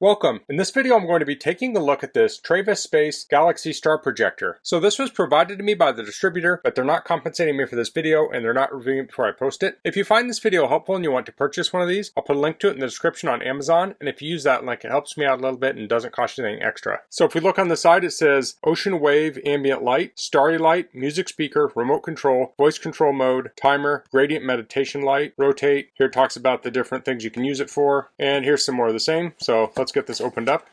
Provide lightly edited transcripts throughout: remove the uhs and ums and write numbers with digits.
Welcome. In this video I'm going to be taking a look at this Treyvespace Galaxy Star Projector. So this was provided to me by the distributor, but they're not compensating me for this video and they're not reviewing it before I post it. If you find this video helpful and you want to purchase one of these, I'll put a link to it in the description on Amazon, and if you use that link it helps me out a little bit and doesn't cost you anything extra. So if we look on the side, it says Ocean Wave Ambient Light, Starry Light, Music Speaker, Remote Control, Voice Control Mode, Timer, Gradient Meditation Light, Rotate. Here it talks about the different things you can use it for, and here's some more of the same. So let's get this opened up.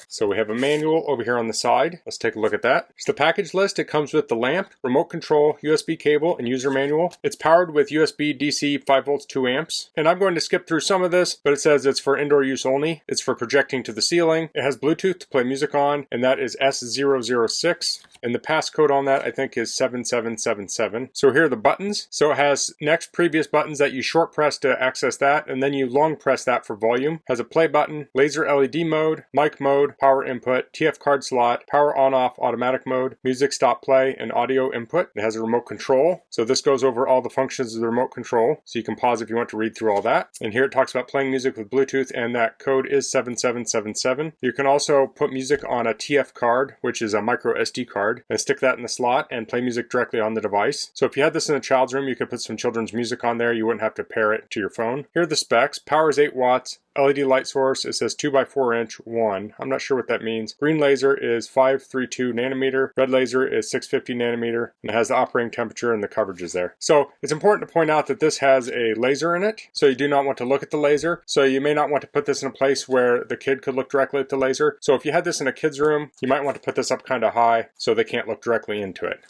So we have a manual over here on the side. Let's take a look at that. It's the package list. It comes with the lamp, remote control, USB cable, and user manual. It's powered with USB DC 5 volts 2 amps. And I'm going to skip through some of this, but it says it's for indoor use only. It's for projecting to the ceiling. It has Bluetooth to play music on, and that is S006. And the passcode on that I think is 7777. So here are the buttons. So it has next, previous buttons that you short press to access that, and then you long press that for volume. It has a play button, laser LED mode, mic mode, power input, TF card slot, power on off automatic mode, music stop play, and audio input. It has a remote control. So this goes over all the functions of the remote control. So you can pause if you want to read through all that. And here it talks about playing music with Bluetooth, and that code is 7777. You can also put music on a TF card, which is a micro SD card, and stick that in the slot and play music directly on the device. So if you had this in a child's room, you could put some children's music on there. You wouldn't have to pair it to your phone. Here are the specs. Power is 8 watts. LED light source, it says 2x4 inch 1. I'm not sure what that means. Green laser is 532 nanometer. Red laser is 650 nanometer. And it has the operating temperature and the coverage is there. So it's important to point out that this has a laser in it. So you do not want to look at the laser. So you may not want to put this in a place where the kid could look directly at the laser. So if you had this in a kid's room, you might want to put this up kind of high so they can't look directly into it.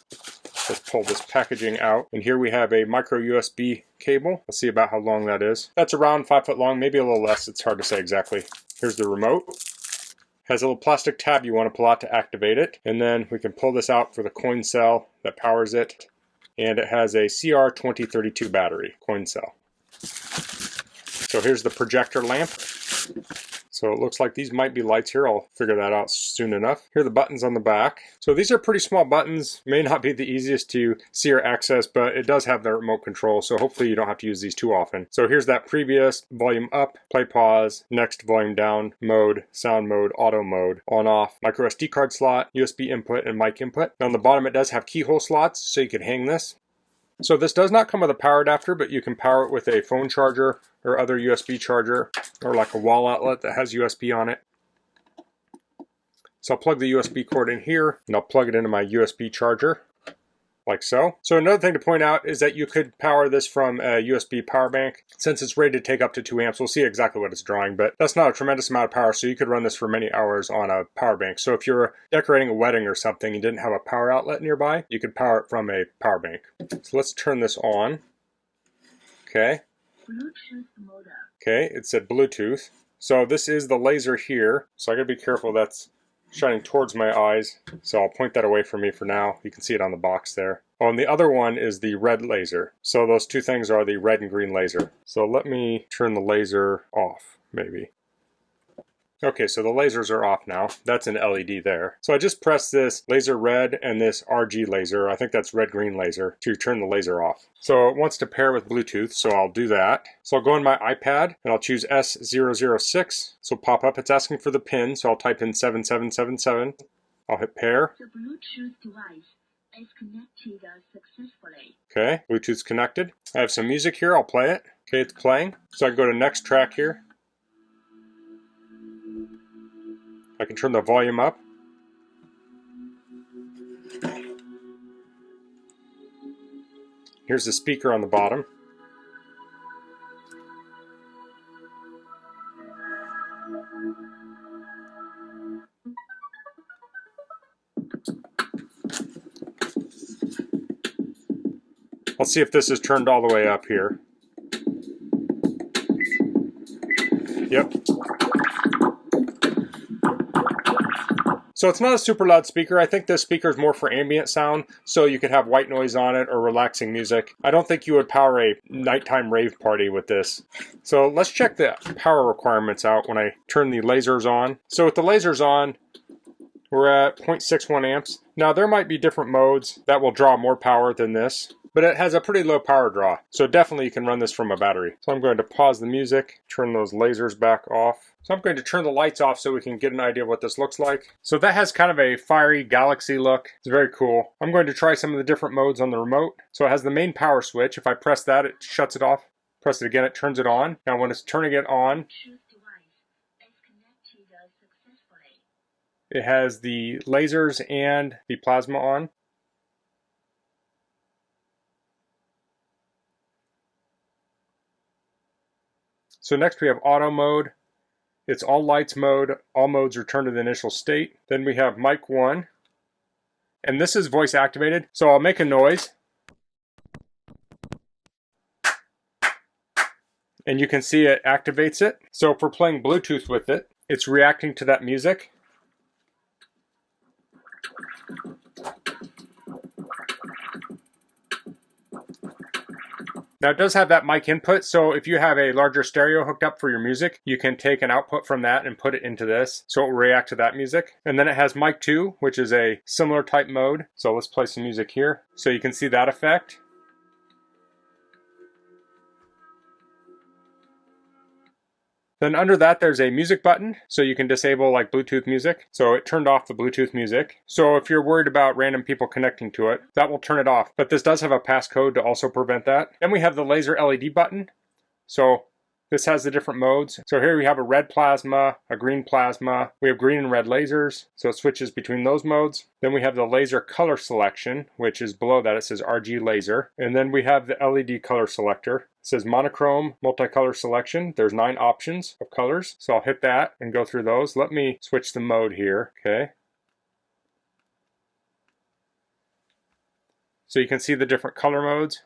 Let's pull this packaging out. And here we have a micro USB cable. Let's see about how long that is. That's around 5 foot long, maybe a little less. It's hard to say exactly. Here's the remote. Has a little plastic tab you want to pull out to activate it. And then we can pull this out for the coin cell that powers it. And it has a CR2032 battery, coin cell. So here's the projector lamp. So it looks like these might be lights here. I'll figure that out soon enough. Here are the buttons on the back. So these are pretty small buttons. May not be the easiest to see or access, but it does have the remote control, so hopefully you don't have to use these too often. So here's that previous: volume up, play pause, next volume down, mode, sound mode, auto mode, on off, micro SD card slot, USB input, and mic input. And on the bottom it does have keyhole slots, so you can hang this. So this does not come with a power adapter, but you can power it with a phone charger or other USB charger, or like a wall outlet that has USB on it. So I'll plug the USB cord in here, and I'll plug it into my USB charger, like so. So another thing to point out is that you could power this from a USB power bank. Since it's rated to take up to 2 amps, we'll see exactly what it's drawing, but that's not a tremendous amount of power, so you could run this for many hours on a power bank. So if you're decorating a wedding or something and didn't have a power outlet nearby, you could power it from a power bank. So let's turn this on. Okay. Okay, it said Bluetooth. So this is the laser here, so I gotta be careful. That's shining towards my eyes, so I'll point that away from me for now. You can see it on the box there. Oh, and the other one is the red laser. So those two things are the red and green laser. So let me turn the laser off, maybe. Okay, so the lasers are off now. That's an LED there. So I just pressed this laser red and this RG laser, I think that's red-green laser, to turn the laser off. So it wants to pair with Bluetooth, so I'll do that. So I'll go on my iPad and I'll choose S006. So pop up, it's asking for the pin, so I'll type in 7777. I'll hit pair. The Bluetooth device is connected successfully. Okay, Bluetooth's connected. I have some music here, I'll play it. Okay, it's playing. So I can go to next track here. I can turn the volume up. Here's the speaker on the bottom. I'll see if this is turned all the way up here. Yep. So it's not a super loud speaker. I think this speaker is more for ambient sound, so you could have white noise on it or relaxing music. I don't think you would power a nighttime rave party with this. So let's check the power requirements out when I turn the lasers on. So with the lasers on, we're at 0.61 amps. Now there might be different modes that will draw more power than this, but it has a pretty low power draw. So definitely you can run this from a battery. So I'm going to pause the music, turn those lasers back off. So I'm going to turn the lights off so we can get an idea of what this looks like. So that has kind of a fiery galaxy look. It's very cool. I'm going to try some of the different modes on the remote. So it has the main power switch. If I press that, it shuts it off. Press it again, it turns it on. Now when it's turning it on, it has the lasers and the plasma on. So next we have auto mode. It's all lights mode. All modes return to the initial state. Then we have mic 1. And this is voice activated. So I'll make a noise. And you can see it activates it. So if we're playing Bluetooth with it, it's reacting to that music. Now it does have that mic input, so if you have a larger stereo hooked up for your music, you can take an output from that and put it into this, so it will react to that music. And then it has mic 2, which is a similar type mode. So let's play some music here. So you can see that effect. Then under that there's a music button, so you can disable like Bluetooth music. So it turned off the Bluetooth music. So if you're worried about random people connecting to it, that will turn it off. But this does have a passcode to also prevent that. Then we have the laser LED button. So this has the different modes. So here we have a red plasma, a green plasma. We have green and red lasers, so it switches between those modes. Then we have the laser color selection, which is below that. It says RG laser. And then we have the LED color selector. It says monochrome multicolor selection. There's 9 options of colors. So I'll hit that and go through those. Let me switch the mode here. Okay. So you can see the different color modes.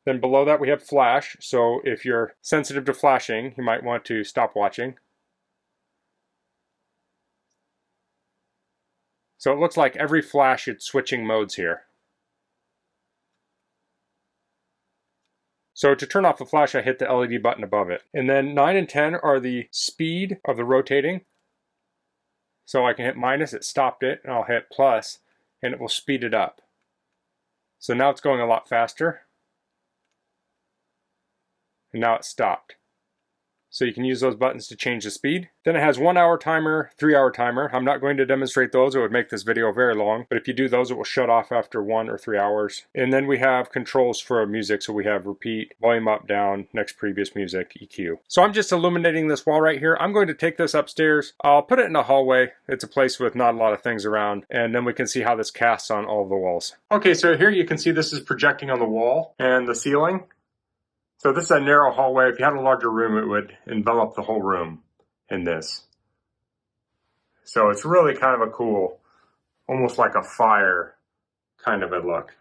Then below that we have flash, so if you're sensitive to flashing, you might want to stop watching. So it looks like every flash it's switching modes here. So to turn off the flash, I hit the LED button above it. And then 9 and 10 are the speed of the rotating. So I can hit minus, it stopped it, and I'll hit plus, and it will speed it up. So now it's going a lot faster. And now it stopped. So you can use those buttons to change the speed. Then it has 1 hour timer, 3 hour timer. I'm not going to demonstrate those, it would make this video very long, but if you do those, it will shut off after 1 or 3 hours. And then we have controls for music, so we have repeat, volume up, down, next previous music, EQ. So I'm just illuminating this wall right here. I'm going to take this upstairs. I'll put it in a hallway. It's a place with not a lot of things around, and then we can see how this casts on all of the walls. Okay, so here you can see this is projecting on the wall and the ceiling. So this is a narrow hallway. If you had a larger room, it would envelop the whole room in this. So it's really kind of a cool, almost like a fire kind of a look.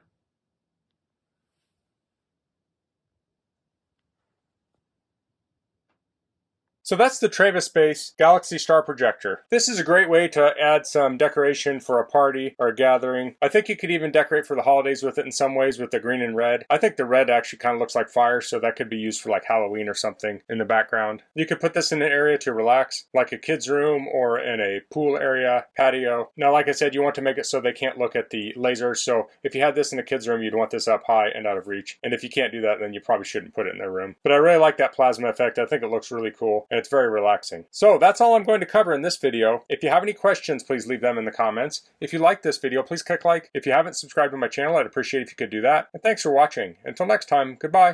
So that's the Treyvespace Galaxy Star Projector. This is a great way to add some decoration for a party or a gathering. I think you could even decorate for the holidays with it in some ways with the green and red. I think the red actually kind of looks like fire, so that could be used for like Halloween or something in the background. You could put this in an area to relax, like a kid's room or in a pool area, patio. Now, like I said, you want to make it so they can't look at the lasers, so if you had this in a kid's room, you'd want this up high and out of reach. And if you can't do that, then you probably shouldn't put it in their room. But I really like that plasma effect. I think it looks really cool. And it's very relaxing. So that's all I'm going to cover in this video. If you have any questions, please leave them in the comments. If you like this video, please click like. If you haven't subscribed to my channel, I'd appreciate if you could do that. And thanks for watching. Until next time, goodbye.